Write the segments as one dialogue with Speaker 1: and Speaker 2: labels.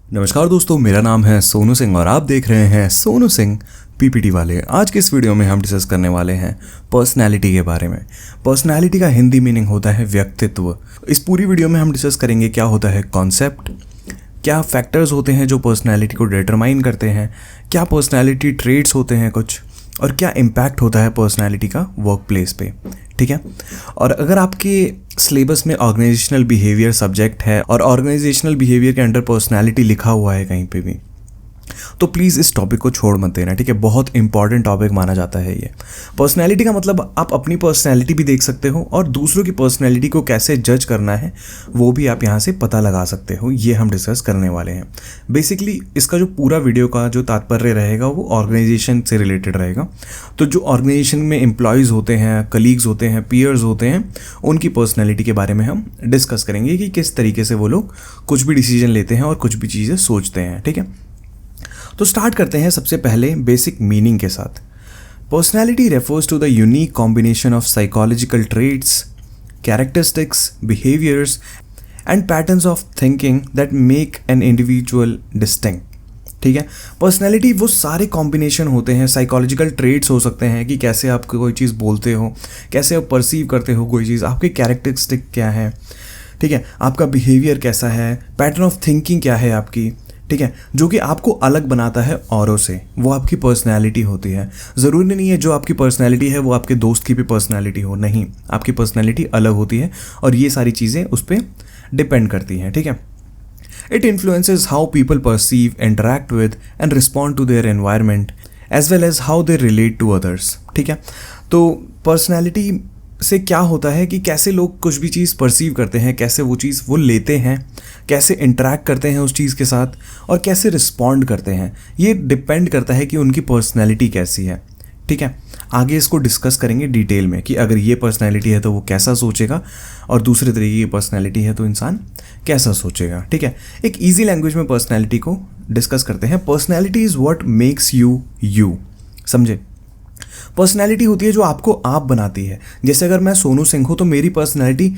Speaker 1: नमस्कार दोस्तों, मेरा नाम है सोनू सिंह और आप देख रहे हैं सोनू सिंह पीपीटी वाले। आज के इस वीडियो में हम डिस्कस करने वाले हैं पर्सनैलिटी के बारे में। पर्सनैलिटी का हिंदी मीनिंग होता है व्यक्तित्व। इस पूरी वीडियो में हम डिस्कस करेंगे क्या होता है कॉन्सेप्ट, क्या फैक्टर्स होते हैं जो पर्सनैलिटी को डिटरमाइन करते हैं, क्या पर्सनैलिटी ट्रेट्स होते हैं कुछ, और क्या इम्पैक्ट होता है पर्सनैलिटी का वर्क प्लेस पे। ठीक है। और अगर आपके सिलेबस में ऑर्गेनाइजेशनल बिहेवियर सब्जेक्ट है और ऑर्गेनाइजेशनल बिहेवियर के अंडर पर्सनैलिटी लिखा हुआ है कहीं पे भी, तो प्लीज़ इस टॉपिक को छोड़ मत देना। ठीक है, बहुत इंपॉर्टेंट टॉपिक माना जाता है ये। पर्सनैलिटी का मतलब आप अपनी पर्सनैलिटी भी देख सकते हो और दूसरों की पर्सनैलिटी को कैसे जज करना है वो भी आप यहाँ से पता लगा सकते हो। ये हम डिस्कस करने वाले हैं। बेसिकली इसका जो पूरा वीडियो का जो तात्पर्य रहेगा वो ऑर्गेनाइजेशन से रिलेटेड रहेगा। तो जो ऑर्गेनाइजेशन में एम्प्लॉयज़ होते हैं, कलीग्स होते हैं, पीयर्स होते हैं, उनकी पर्सनैलिटी के बारे में हम डिस्कस करेंगे कि किस तरीके से वो लोग कुछ भी डिसीजन लेते हैं और कुछ भी चीज़ें सोचते हैं। ठीक है, तो स्टार्ट करते हैं सबसे पहले बेसिक मीनिंग के साथ। Personality refers to the unique combination of psychological traits, characteristics, behaviours and patterns of thinking that make an individual distinct. ठीक है, पर्सनैलिटी वो सारे कॉम्बिनेशन होते हैं। साइकोलॉजिकल ट्रेट्स हो सकते हैं कि कैसे आप कोई चीज़ बोलते हो, कैसे आप परसीव करते हो कोई चीज़, आपके कैरेक्टरिस्टिक क्या है, ठीक है, आपका बिहेवियर कैसा है, पैटर्न ऑफ थिंकिंग क्या है आपकी, ठीक है, जो कि आपको अलग बनाता है औरों से, वो आपकी पर्सनैलिटी होती है। ज़रूरी नहीं है जो आपकी पर्सनैलिटी है वो आपके दोस्त की भी पर्सनैलिटी हो, नहीं, आपकी पर्सनैलिटी अलग होती है और ये सारी चीज़ें उस पर डिपेंड करती हैं। ठीक है, it influences how people perceive, interact with and respond to their environment as well as how they relate to others. ठीक है, तो पर्सनैलिटी से क्या होता है कि कैसे लोग कुछ भी चीज़ परसीव करते हैं, कैसे वो चीज़ वो लेते हैं, कैसे इंटरैक्ट करते हैं उस चीज़ के साथ और कैसे रिस्पॉन्ड करते हैं, ये डिपेंड करता है कि उनकी पर्सनैलिटी कैसी है। ठीक है, आगे इसको डिस्कस करेंगे डिटेल में कि अगर ये पर्सनैलिटी है तो वो कैसा सोचेगा और दूसरे तरीके की पर्सनैलिटी है तो इंसान कैसा सोचेगा। ठीक है, एक ईजी लैंग्वेज में पर्सनैलिटी को डिस्कस करते हैं। Personality is what makes you you. समझे, पर्सनैलिटी होती है जो आपको आप बनाती है। जैसे अगर मैं सोनू सिंह हूँ तो मेरी पर्सनैलिटी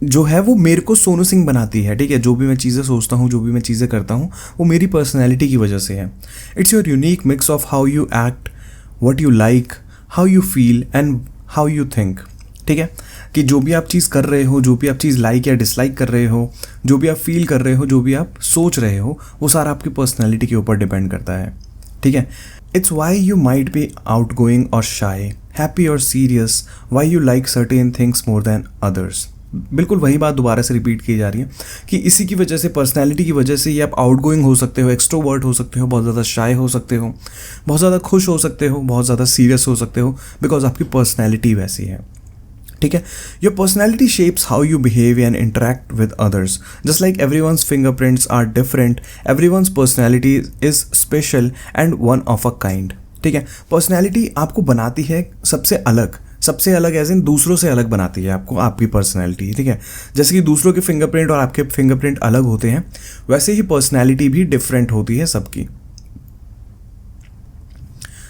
Speaker 1: जो है वो मेरे को सोनू सिंह बनाती है। ठीक है, जो भी मैं चीज़ें सोचता हूँ, जो भी मैं चीज़ें करता हूँ, वो मेरी पर्सनैलिटी की वजह से है। It's your unique mix of how you act, what you like, how you feel and how you think. ठीक है, कि जो भी आप चीज़ कर रहे हो, जो भी आप चीज़ लाइक या डिसलाइक कर रहे हो, जो भी आप फील कर रहे हो, जो भी आप सोच रहे हो, वो सारा आपकी पर्सनैलिटी के ऊपर डिपेंड करता है। ठीक है, it's why you might be out going और शाई, हैप्पी और serious, why you like certain things more than others. बिल्कुल वही बात दोबारा से रिपीट की जा रही है कि इसी की वजह से, पर्सनैलिटी की वजह से, ये आप आउट गोइंग हो सकते हो, एक्सट्रोवर्ट हो सकते हो, बहुत ज़्यादा शाय हो सकते हो, बहुत ज़्यादा खुश हो सकते हो, बहुत ज़्यादा सीरियस हो सकते हो, बिकॉज आपकी पर्सनैलिटी वैसी है। ठीक है, your personality shapes how you behave and interact with others. Just like everyone's fingerprints are different, everyone's personality is special and one of a kind. ठीक है, पर्सनैलिटी आपको बनाती है सबसे अलग एज इन दूसरों से अलग बनाती है आपको, आपकी पर्सनैलिटी। ठीक है, जैसे कि दूसरों के फिंगरप्रिंट और आपके फिंगरप्रिंट अलग होते हैं, वैसे ही पर्सनैलिटी भी डिफरेंट होती है सबकी।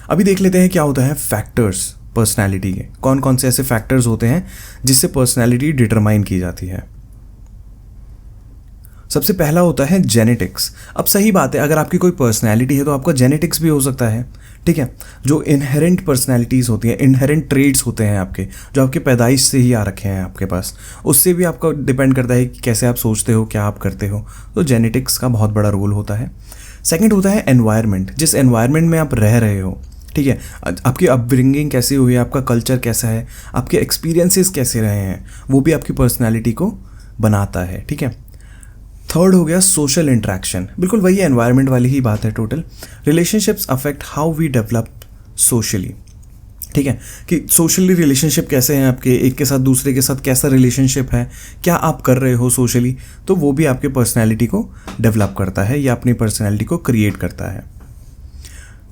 Speaker 1: अभी देख लेते हैं क्या होता है फैक्टर्स पर्सनैलिटी के। कौन कौन से ऐसे फैक्टर्स होते हैं जिससे पर्सनैलिटी डिटरमाइन की जाती है। सबसे पहला होता है जेनेटिक्स। अब सही बात है, अगर आपकी कोई पर्सनैलिटी है तो आपका जेनेटिक्स भी हो सकता है। ठीक है, जो इनहेरेंट पर्सनैलिटीज़ होती हैं, इनहेरेंट ट्रेड्स होते हैं आपके, जो आपके पैदाइश से ही आ रखे हैं आपके पास, उससे भी आपका डिपेंड करता है कि कैसे आप सोचते हो, क्या आप करते हो। तो जेनेटिक्स का बहुत बड़ा रोल होता है। सेकेंड होता है एनवायरनमेंट, जिस एनवायरनमेंट में आप रह रहे हो। ठीक है, आपकी अपब्रिंगिंग कैसी हुई है, आपका कल्चर कैसा है, आपके एक्सपीरियंसेस कैसे रहे हैं, वो भी आपकी पर्सनैलिटी को बनाता है। ठीक है, थर्ड हो गया सोशल इंटरेक्शन। बिल्कुल वही एनवायरनमेंट वाली ही बात है total. Relationships affect how we develop socially. ठीक है, कि सोशली रिलेशनशिप कैसे हैं आपके, एक के साथ दूसरे के साथ कैसा रिलेशनशिप है, क्या आप कर रहे हो सोशली, तो वो भी आपके पर्सनैलिटी को डेवलप करता है या अपनी पर्सनैलिटी को क्रिएट करता है।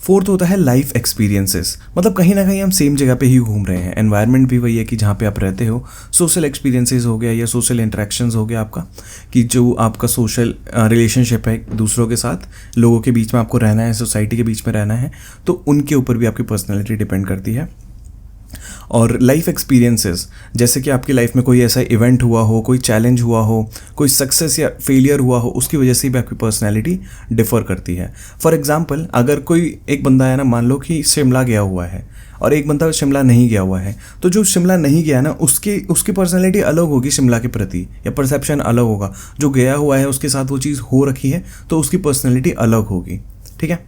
Speaker 1: फोर्थ होता है लाइफ एक्सपीरियंसेस। मतलब कहीं ना कहीं हम सेम जगह पे ही घूम रहे हैं, एनवायरनमेंट भी वही है कि जहाँ पे आप रहते हो। सोशल एक्सपीरियंसेस हो गया या सोशल इंटरेक्शंस हो गया आपका, कि जो आपका सोशल रिलेशनशिप है दूसरों के साथ, लोगों के बीच में आपको रहना है, सोसाइटी के बीच में रहना है, तो उनके ऊपर भी आपकी पर्सनैलिटी डिपेंड करती है। और लाइफ एक्सपीरियंसेस, जैसे कि आपकी लाइफ में कोई ऐसा इवेंट हुआ हो, कोई चैलेंज हुआ हो, कोई सक्सेस या फेलियर हुआ हो, उसकी वजह से भी आपकी पर्सनैलिटी डिफ़र करती है। फॉर एग्जाम्पल, अगर कोई एक बंदा है ना, मान लो कि शिमला गया हुआ है और एक बंदा शिमला नहीं गया हुआ है, तो जो शिमला नहीं गया ना, उसकी पर्सनैलिटी अलग होगी शिमला के प्रति, या परसेप्शन अलग होगा। जो गया हुआ है उसके साथ वो चीज़ हो रखी है तो उसकी पर्सनैलिटी अलग होगी, ठीक है।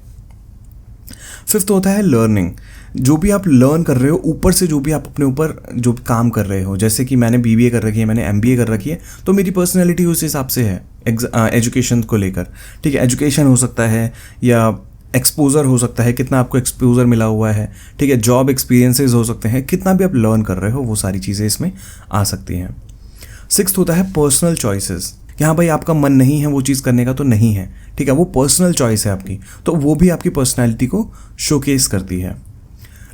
Speaker 1: फिफ्थ होता है लर्निंग। जो भी आप लर्न कर रहे हो, ऊपर से जो भी आप अपने ऊपर जो काम कर रहे हो, जैसे कि मैंने BBA कर रखी है, मैंने MBA कर रखी है, तो मेरी पर्सनैलिटी उस हिसाब से है एजुकेशन को लेकर, ठीक है। एजुकेशन हो सकता है या एक्सपोजर हो सकता है, कितना आपको एक्सपोजर मिला हुआ है, ठीक है। जॉब एक्सपीरियंसेस हो सकते हैं, कितना भी आप लर्न कर रहे हो, वो सारी चीज़ें इसमें आ सकती हैं। सिक्स्थ होता है पर्सनल चॉइसेस, कि हाँ भाई आपका मन नहीं है वो चीज़ करने का तो नहीं है, ठीक है, वो पर्सनल चॉइस है आपकी, तो वो भी आपकी पर्सनैलिटी को शोकेस करती है।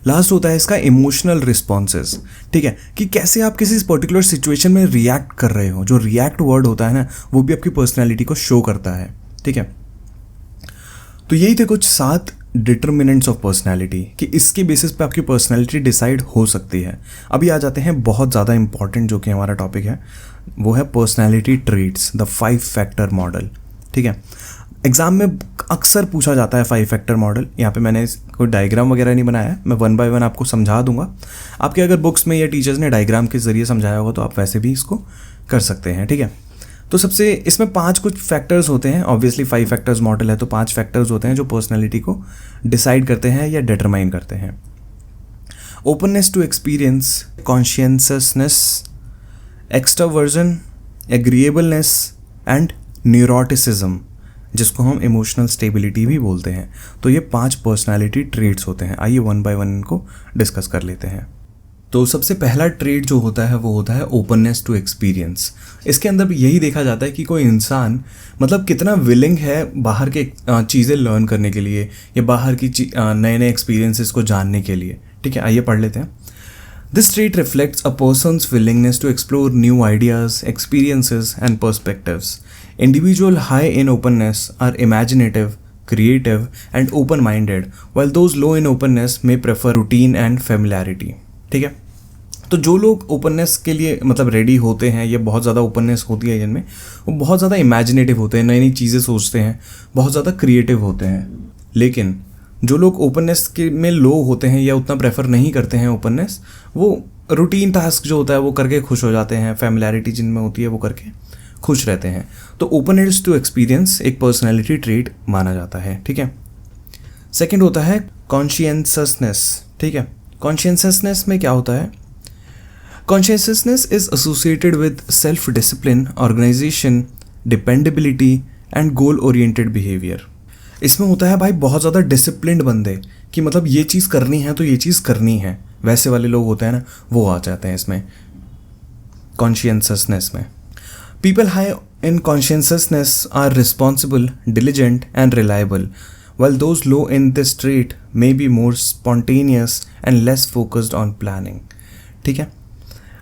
Speaker 1: लास्ट होता है इसका इमोशनल रिस्पॉन्सेस, ठीक है, कि कैसे आप किसी पर्टिकुलर सिचुएशन में रिएक्ट कर रहे हो। जो रिएक्ट वर्ड होता है ना, वो भी आपकी पर्सनैलिटी को शो करता है, ठीक है। तो यही थे कुछ 7 डिटर्मिनेंट्स ऑफ पर्सनैलिटी, कि इसके बेसिस पे आपकी पर्सनैलिटी डिसाइड हो सकती है। अभी आ जाते हैं बहुत ज़्यादा इंपॉर्टेंट जो कि हमारा टॉपिक है, वो है personality traits, the 5 factor model, ठीक है। एग्जाम में अक्सर पूछा जाता है 5 फैक्टर मॉडल। यहाँ पे मैंने कोई डायग्राम वगैरह नहीं बनाया है, मैं 1 बाय 1 आपको समझा दूंगा। आपके अगर बुक्स में या टीचर्स ने डायग्राम के जरिए समझाया होगा तो आप वैसे भी इसको कर सकते हैं, ठीक है। तो सबसे इसमें 5 कुछ फैक्टर्स होते हैं, ऑब्वियसली 5 फैक्टर्स मॉडल है तो 5 फैक्टर्स होते हैं जो पर्सनैलिटी को डिसाइड करते हैं या डिटरमाइन करते हैं। Openness to experience, consciousness, extraversion, agreeableness and neuroticism, जिसको हम इमोशनल स्टेबिलिटी भी बोलते हैं। तो ये 5 पर्सनैलिटी ट्रेट्स होते हैं। आइए 1 बाय 1 इनको डिस्कस कर लेते हैं। तो सबसे पहला ट्रेट जो होता है वो होता है ओपननेस टू एक्सपीरियंस। इसके अंदर यही देखा जाता है कि कोई इंसान मतलब कितना विलिंग है बाहर के चीज़ें लर्न करने के लिए या बाहर की नए नए एक्सपीरियंसेस को जानने के लिए, ठीक है। आइए पढ़ लेते हैं। This trait reflects a person's willingness to explore new ideas, experiences, and perspectives. Individuals high in openness are imaginative, creative, and open-minded, while those low in openness may prefer routine and familiarity. ठीक है, तो जो लोग openness के लिए मतलब ready होते हैं या बहुत ज़्यादा ओपननेस होती है जिनमें, वो बहुत ज़्यादा इमेजिनेटिव होते हैं, नई नई चीज़ें सोचते हैं, बहुत ज़्यादा क्रिएटिव होते हैं। लेकिन जो लोग ओपननेस के में लो होते हैं या उतना प्रेफर नहीं करते हैं ओपननेस, वो रूटीन टास्क जो होता है वो करके खुश हो जाते हैं, फैमिलियरिटी जिनमें होती है वो करके खुश रहते हैं। तो ओपननेस टू एक्सपीरियंस एक पर्सनैलिटी ट्रेट माना जाता है, ठीक है। सेकंड होता है कॉन्शियसनेस, ठीक है। कॉन्शियसनेस में क्या होता है? Consciousness is associated with self discipline, organisation, dependability and goal oriented behaviour. इसमें होता है भाई बहुत ज़्यादा डिसिप्लिन्ड बंदे कि मतलब ये चीज़ करनी है तो ये चीज़ करनी है, वैसे वाले लोग होते हैं ना, वो आ जाते हैं इसमें कॉन्शियसनेस में। People high in consciousness are responsible, diligent and reliable, while those low in this trait may be more spontaneous and less focused on planning, ठीक है।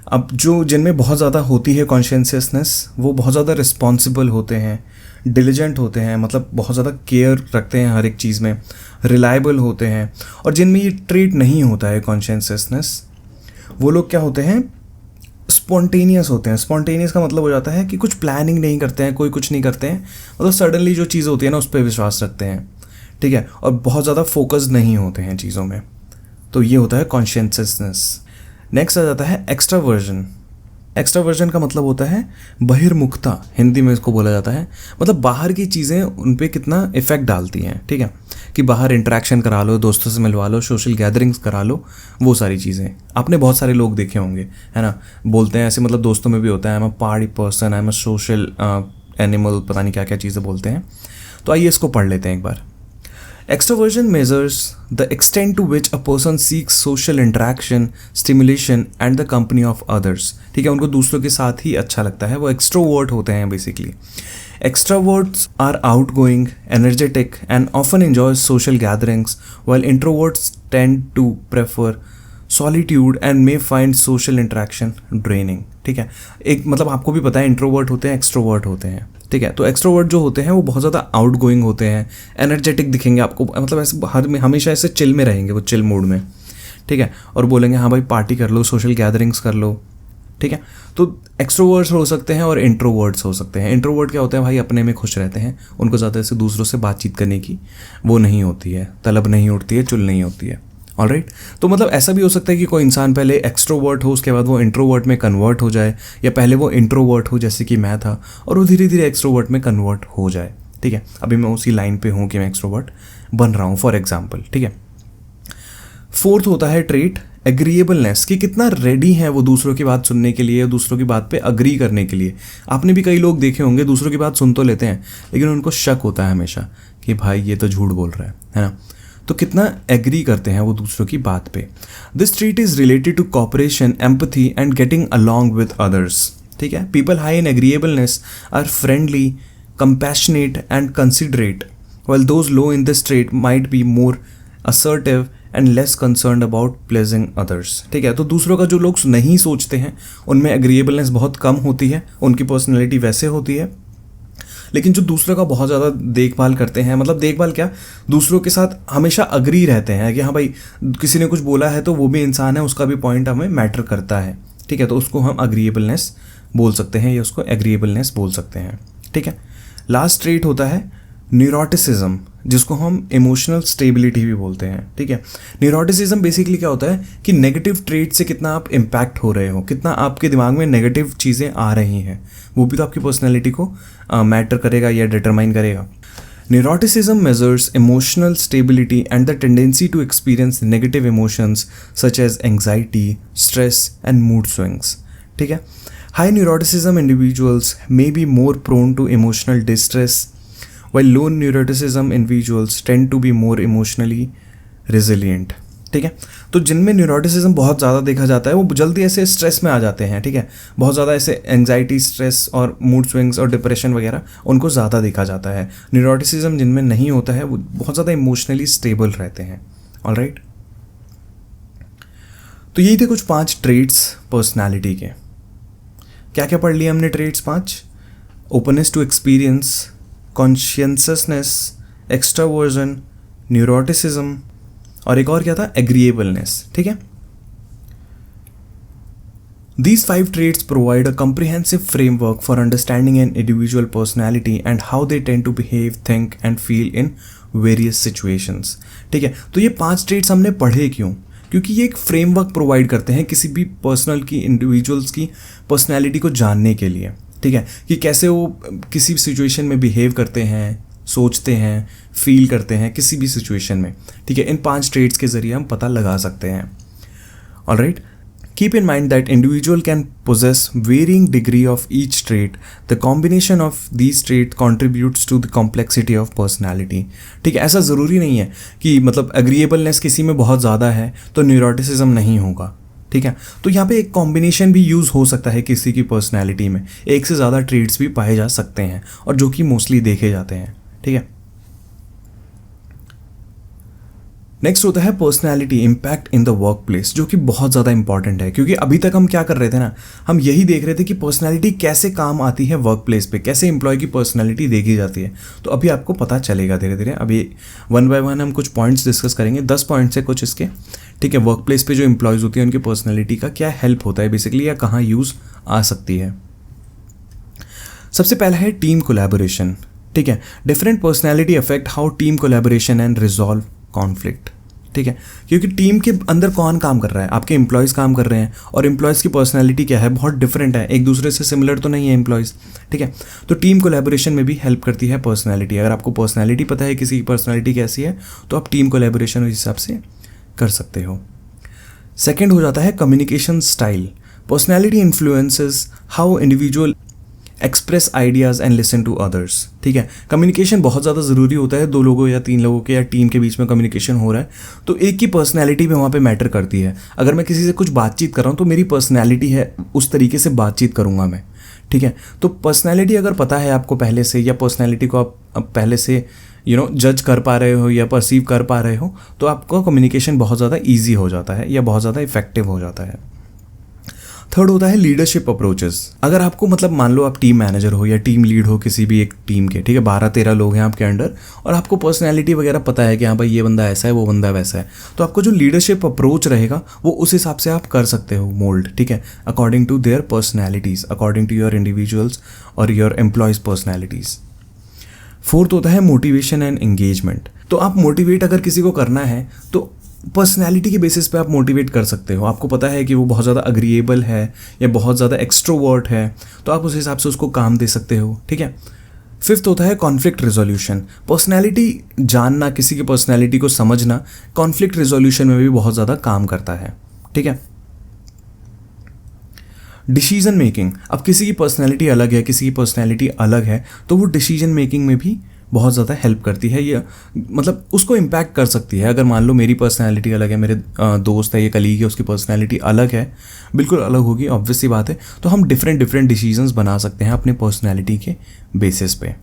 Speaker 1: अब जो जिनमें बहुत ज़्यादा होती है कॉन्शियसनेस, वो बहुत ज़्यादा रिस्पॉन्सिबल होते हैं, डिलिजेंट होते हैं, मतलब बहुत ज़्यादा केयर रखते हैं हर एक चीज़ में, रिलायबल होते हैं। और जिनमें ये ट्रेट नहीं होता है कॉन्शियसनेस, वो लोग क्या होते हैं? स्पॉन्टेनियस होते हैं। स्पॉन्टेनियस का मतलब हो जाता है कि कुछ प्लानिंग नहीं करते हैं, कोई कुछ नहीं करते हैं, मतलब सडनली जो चीज़ होती है ना उस पर विश्वास रखते हैं, ठीक है, और बहुत ज़्यादा फोकस्ड नहीं होते हैं चीज़ों में। तो ये होता है कॉन्शियसनेस। नेक्स्ट आ जाता है एक्स्ट्रावर्जन। एक्स्ट्रावर्जन का मतलब होता है बहिर्मुखता, हिंदी में इसको बोला जाता है, मतलब बाहर की चीज़ें उन पे कितना इफेक्ट डालती हैं, ठीक है, कि बाहर इंटरेक्शन करा लो, दोस्तों से मिलवा लो, सोशल गैदरिंग्स करा लो, वो सारी चीज़ें आपने बहुत सारे लोग देखे होंगे, है ना, बोलते हैं ऐसे, मतलब दोस्तों में भी होता है, I am a party person, I am a social animal, पता नहीं क्या क्या चीज़ें बोलते हैं। तो आइए इसको पढ़ लेते हैं एक बार। Extroversion measures the extent to which a person seeks social interaction, stimulation and the company of others, ठीक है, उनको दूसरों के साथ ही अच्छा लगता है, वो एक्सट्रोवर्ट होते हैं basically. Extroverts are outgoing, energetic and often enjoy social gatherings, while introverts tend to prefer solitude and may find social interaction draining, ठीक है। एक मतलब आपको भी पता है इंट्रोवर्ट होते हैं, एक्सट्रोवर्ट होते हैं, ठीक है। तो एक्सट्रोवर्ट जो होते हैं वो बहुत ज़्यादा आउटगोइंग होते हैं, एनर्जेटिक दिखेंगे आपको, मतलब ऐसे हमेशा ऐसे चिल में रहेंगे, वो चिल मूड में, ठीक है, और बोलेंगे हाँ भाई पार्टी कर लो, सोशल गैदरिंग्स कर लो, ठीक है। तो एक्सट्रोवर्ड्स हो सकते हैं और इंट्रोवर्ड्स हो सकते हैं। इंट्रोवर्ड क्या होता है भाई, अपने में खुश रहते हैं, उनको ज़्यादा से दूसरों से बातचीत करने की वो नहीं होती है, तलब नहीं उठती है, चुल नहीं होती है। ऑलराइट, तो मतलब ऐसा भी हो सकता है कि कोई इंसान पहले एक्सट्रोवर्ट हो, उसके बाद वो इंट्रोवर्ट में कन्वर्ट हो जाए, या पहले वो इंट्रोवर्ट हो जैसे कि मैं था और वो धीरे धीरे एक्सट्रोवर्ट में कन्वर्ट हो जाए, ठीक है। अभी मैं उसी लाइन पे हूँ कि मैं एक्सट्रोवर्ट बन रहा हूँ फॉर एग्जाम्पल, ठीक है। फोर्थ होता है ट्रेट एग्रीएबलनेस, कि कितना रेडी है वो दूसरों की बात सुनने के लिए, दूसरों की बात पे अग्री करने के लिए। आपने भी कई लोग देखे होंगे दूसरों की बात सुन तो लेते हैं लेकिन उनको शक होता है हमेशा कि भाई ये तो झूठ बोल रहा है ना। तो कितना एग्री करते हैं वो दूसरों की बात पे। This trait is related to cooperation, empathy and getting along with others, ठीक है। People high in agreeableness are friendly, compassionate and considerate, while those low in this trait might be more assertive and less concerned about pleasing others, ठीक है। तो दूसरों का जो लोग नहीं सोचते हैं उनमें एग्रीएबलनेस बहुत कम होती है, उनकी पर्सनैलिटी वैसे होती है। लेकिन जो दूसरों का बहुत ज़्यादा देखभाल करते हैं, मतलब देखभाल क्या, दूसरों के साथ हमेशा अग्री रहते हैं कि हाँ भाई किसी ने कुछ बोला है तो वो भी इंसान है, उसका भी पॉइंट हमें मैटर करता है, ठीक है। तो उसको हम अग्रीएबलनेस बोल सकते हैं या उसको एग्रीएबलनेस बोल सकते हैं, ठीक है। लास्ट ट्रेट होता है न्यूरोटिसिज्म, जिसको हम इमोशनल स्टेबिलिटी भी बोलते हैं, ठीक है। न्यूरोटिसिज्म बेसिकली क्या होता है कि नेगेटिव ट्रेट से कितना आप इम्पैक्ट हो रहे हो, कितना आपके दिमाग में नेगेटिव चीज़ें आ रही हैं, वो भी तो आपकी पर्सनैलिटी को मैटर करेगा या डिटरमाइन करेगा। Neuroticism measures emotional stability and the tendency to experience negative emotions such as anxiety, stress and mood swings, ठीक है। High neuroticism individuals may be more prone to emotional distress, while low neuroticism individuals tend to be more emotionally resilient, ठीक है। तो जिनमें neuroticism बहुत ज़्यादा देखा जाता है वो जल्दी ऐसे स्ट्रेस में आ जाते हैं, ठीक है। बहुत ज़्यादा ऐसे एंग्जाइटी, स्ट्रेस और मूड स्विंग्स और डिप्रेशन वगैरह उनको ज़्यादा देखा जाता है। न्यूरोटिसिज्म जिनमें नहीं होता है वो बहुत ज़्यादा इमोशनली स्टेबल रहते हैं। ऑलराइट, तो यही थे कुछ 5 ट्रेट्स पर्सनैलिटी के। क्या क्या पढ़ लिया हमने traits 5? Openness to experience, consciousness, extraversion, neuroticism और एक और क्या था, एग्रीएबलनेस, ठीक है। These 5 traits provide a comprehensive framework for understanding an individual personality and how they tend to behave, think and feel in various situations, ठीक है। तो ये 5 traits हमने पढ़े क्यों? क्योंकि ये एक फ्रेमवर्क प्रोवाइड करते हैं किसी भी पर्सनल की, इंडिविजुअल्स की पर्सनैलिटी को जानने के लिए, ठीक है, कि कैसे वो किसी सिचुएशन में बिहेव करते हैं, सोचते हैं, फील करते हैं किसी भी सिचुएशन में, ठीक है। इन 5 ट्रेट्स के जरिए हम पता लगा सकते हैं। Alright, keep in mind that individual can possess varying degree of each trait, the combination of these trait contributes to the complexity of personality, ठीक है। ऐसा ज़रूरी नहीं है कि मतलब एग्रीएबलनेस किसी में बहुत ज़्यादा है तो न्यूरोटिसिज्म नहीं होगा, ठीक है। तो यहाँ पे एक कॉम्बिनेशन भी यूज़ हो सकता है किसी की पर्सनैलिटी में, एक से ज़्यादा ट्रेट्स भी पाए जा सकते हैं और जो कि मोस्टली देखे जाते हैं, ठीक है। नेक्स्ट होता है personality impact in the work place, जो कि बहुत ज़्यादा इंपॉर्टेंट है क्योंकि अभी तक हम क्या कर रहे थे ना, हम यही देख रहे थे कि पर्सनैलिटी कैसे काम आती है वर्क प्लेस पे, कैसे एम्प्लॉय की पर्सनैलिटी देखी जाती है। तो अभी आपको पता चलेगा धीरे धीरे। अभी 1 बाय 1 हम कुछ पॉइंट्स डिस्कस करेंगे, 10 पॉइंट्स है कुछ इसके, ठीक है। वर्क प्लेस पे जो एम्प्लॉयज़ होती है उनकी पर्सनैलिटी का क्या हेल्प होता है बेसिकली, या कहाँ यूज़ आ सकती है। सबसे पहला है टीम कोलैबोरेशन, ठीक है। Different personality affect how team collaboration and resolve conflict, ठीक है। क्योंकि टीम के अंदर कौन काम कर रहा है, आपके एम्प्लॉयज़ काम कर रहे हैं और एम्प्लॉयज़ की पर्सनैलिटी क्या है, बहुत डिफरेंट है, एक दूसरे से सिमिलर तो नहीं है एम्प्लॉयज़, ठीक है। तो टीम कोलैबोरेशन में भी हेल्प करती है पर्सनैलिटी। अगर आपको पर्सनैलिटी पता है किसी की पर्सनैलिटी कैसी है तो आप टीम कोलैबोरेशन उस हिसाब से कर सकते हो। सेकेंड हो जाता है communication style. Personality influences how individual express ideas and listen to others, ठीक है। कम्युनिकेशन बहुत ज़्यादा ज़रूरी होता है, 2 लोगों या 3 लोगों के या टीम के बीच में कम्युनिकेशन हो रहा है तो एक की पर्सनैलिटी भी वहाँ पे मैटर करती है। अगर मैं किसी से कुछ बातचीत कर रहा हूँ तो मेरी पर्सनैलिटी है, उस तरीके से बातचीत करूँगा मैं, ठीक है। तो पर्सनैलिटी अगर पता है आपको पहले से, या पर्सनैलिटी को आप पहले से जज कर पा रहे हो या परसीव कर पा रहे हो तो आपका कम्युनिकेशन बहुत ज़्यादा ईजी हो जाता है या बहुत ज़्यादा इफेक्टिव हो जाता है। थर्ड होता है लीडरशिप अप्रोचेस। अगर आपको मतलब मान लो आप टीम मैनेजर हो या टीम लीड हो किसी भी एक टीम के, ठीक है, 12-13 लोग हैं आपके अंडर और आपको पर्सनैलिटी वगैरह पता है कि हाँ भाई ये बंदा ऐसा है वो बंदा वैसा है, तो आपको जो लीडरशिप अप्रोच रहेगा वो उस हिसाब से आप कर सकते हो मोल्ड, ठीक है, according to their personalities, according to your individuals और योर एम्प्लॉयज़ पर्सनैलिटीज़। फोर्थ होता है मोटिवेशन एंड एंगेजमेंट। तो आप मोटिवेट अगर किसी को करना है तो पर्सनैलिटी के बेसिस पे आप मोटिवेट कर सकते हो। आपको पता है कि वो बहुत ज़्यादा अग्रीएबल है या बहुत ज़्यादा एक्सट्रोवर्ट है, तो आप उस हिसाब से उसको काम दे सकते हो, ठीक है। फिफ्थ होता है कॉन्फ्लिक्ट रिजोल्यूशन। पर्सनैलिटी जानना, किसी की पर्सनैलिटी को समझना कॉन्फ्लिक्ट रिजोल्यूशन में भी बहुत ज़्यादा काम करता है, ठीक है। डिसीजन मेकिंग, अब किसी की पर्सनैलिटी अलग है, किसी की पर्सनैलिटी अलग है, तो वो डिसीजन मेकिंग में भी बहुत ज़्यादा हेल्प करती है, या मतलब उसको इम्पैक्ट कर सकती है। अगर मान लो मेरी पर्सनैलिटी अलग है, मेरे दोस्त है, ये कलीग है, उसकी पर्सनैलिटी अलग है, बिल्कुल अलग होगी, ऑब्वियस सी बात है, तो हम डिफरेंट डिसीजंस बना सकते हैं अपने पर्सनैलिटी के बेसिस पे।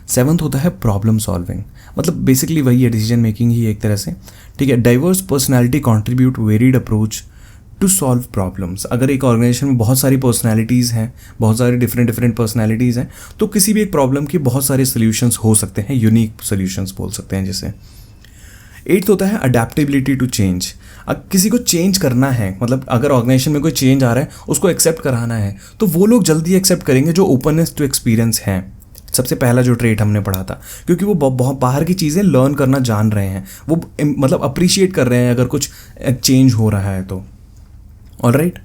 Speaker 1: सेवंथ होता है प्रॉब्लम सॉल्विंग, मतलब बेसिकली वही है, डिसीजन मेकिंग ही एक तरह से, ठीक है। Diverse personality contribute varied approach to solve problems. अगर एक ऑर्गेनाइजेशन में बहुत सारी पर्सनैलिटीज़ हैं, बहुत सारी डिफरेंट पर्सनैलिटीज़ हैं, तो किसी भी एक प्रॉब्लम के बहुत सारे सोल्यूशंस हो सकते हैं, यूनिक सोल्यूशंस बोल सकते हैं जैसे। एट्थ होता है अडेप्टेबिलिटी टू चेंज। अब किसी को चेंज करना है, मतलब अगर ऑर्गेनाइजेशन में कोई चेंज आ रहा है उसको एक्सेप्ट कराना है, तो वो लोग जल्दी एक्सेप्ट करेंगे जो ओपननेस टू एक्सपीरियंस हैं। सबसे पहला जो ट्रेट हमने पढ़ा था, क्योंकि वो बहुत बाहर की चीज़ें लर्न करना जान रहे हैं, वो मतलब अप्रिशिएट कर रहे हैं अगर कुछ चेंज हो रहा है तो। Alright,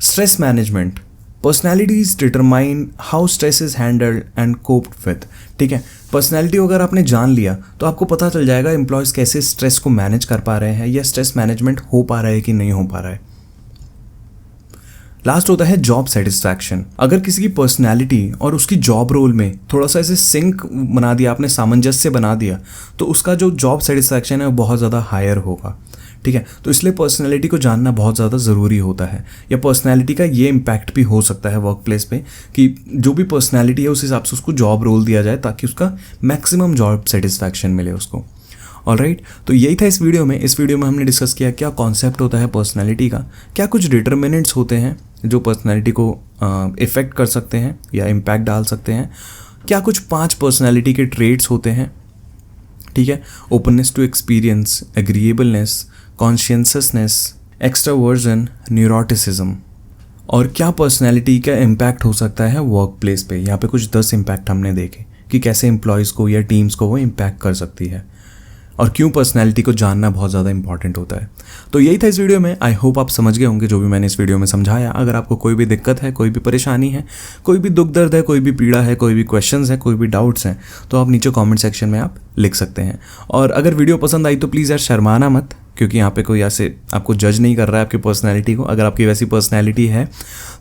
Speaker 1: stress management. Personalities determine how stress is handled and coped with, ठीक है। पर्सनैलिटी अगर आपने जान लिया तो आपको पता चल जाएगा एम्प्लॉयज़ कैसे स्ट्रेस को मैनेज कर पा रहे हैं या स्ट्रेस मैनेजमेंट हो पा रहा है कि नहीं हो पा रहा है। लास्ट होता है जॉब सेटिस्फैक्शन। अगर किसी की पर्सनैलिटी और उसकी जॉब रोल में थोड़ा सा ऐसे सिंक बना दिया आपने, सामंजस्य बना दिया, तो उसका जो जॉब सेटिस्फैक्शन है वो बहुत ज़्यादा हायर होगा, ठीक है। तो इसलिए पर्सनैलिटी को जानना बहुत ज़्यादा ज़रूरी होता है, या पर्सनैलिटी का ये इम्पैक्ट भी हो सकता है वर्क प्लेस पे कि जो भी पर्सनैलिटी है उस हिसाब से उसको जॉब रोल दिया जाए ताकि उसका मैक्सिमम जॉब सेटिस्फैक्शन मिले उसको। ऑलराइट, तो यही था इस वीडियो में। इस वीडियो में हमने डिस्कस किया क्या कॉन्सेप्ट होता है पर्सनैलिटी का, क्या कुछ डिटर्मिनेंट्स होते हैं जो पर्सनैलिटी को इफ़ेक्ट कर सकते हैं या इम्पैक्ट डाल सकते हैं, क्या कुछ 5 पर्सनैलिटी के ट्रेट्स होते हैं, ठीक है, openness to experience, agreeableness, consciousness, extraversion, neuroticism, और क्या पर्सनैलिटी का इम्पैक्ट हो सकता है वर्क प्लेस पे। यहाँ पे कुछ 10 इम्पैक्ट हमने देखे कि कैसे एम्प्लॉयज़ को या टीम्स को वो इम्पैक्ट कर सकती है और क्यों पर्सनैलिटी को जानना बहुत ज़्यादा इंपॉर्टेंट होता है। तो यही था इस वीडियो में। आई होप आप समझ गए होंगे जो भी मैंने इस वीडियो में समझाया। अगर आपको कोई भी दिक्कत है, कोई भी परेशानी है, कोई भी दुख दर्द है, कोई भी पीड़ा है, कोई भी क्वेश्चंस है, कोई भी डाउट्स हैं, तो आप नीचे कमेंट सेक्शन में आप लिख सकते हैं। और अगर वीडियो पसंद आई तो प्लीज़ यार शर्माना मत, क्योंकि यहाँ पे कोई ऐसे आपको जज नहीं कर रहा है आपकी पर्सनैलिटी को। अगर आपकी वैसी पर्सनैलिटी है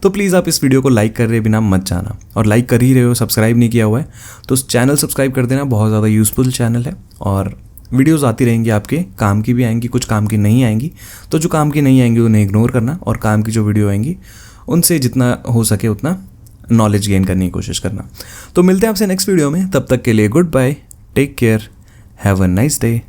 Speaker 1: तो प्लीज़ आप इस वीडियो को लाइक कर रहे बिना मत जाना, और लाइक कर ही रहे हो, सब्सक्राइब नहीं किया हुआ है तो चैनल सब्सक्राइब कर देना, बहुत ज़्यादा यूज़फुल चैनल है और वीडियोस आती रहेंगी, आपके काम की भी आएंगी, कुछ काम की नहीं आएंगी, तो जो काम की नहीं आएंगी उन्हें इग्नोर करना, और काम की जो वीडियो आएंगी उनसे जितना हो सके उतना नॉलेज गेन करने की कोशिश करना। तो मिलते हैं आपसे नेक्स्ट वीडियो में, तब तक के लिए goodbye, take care, have a nice day.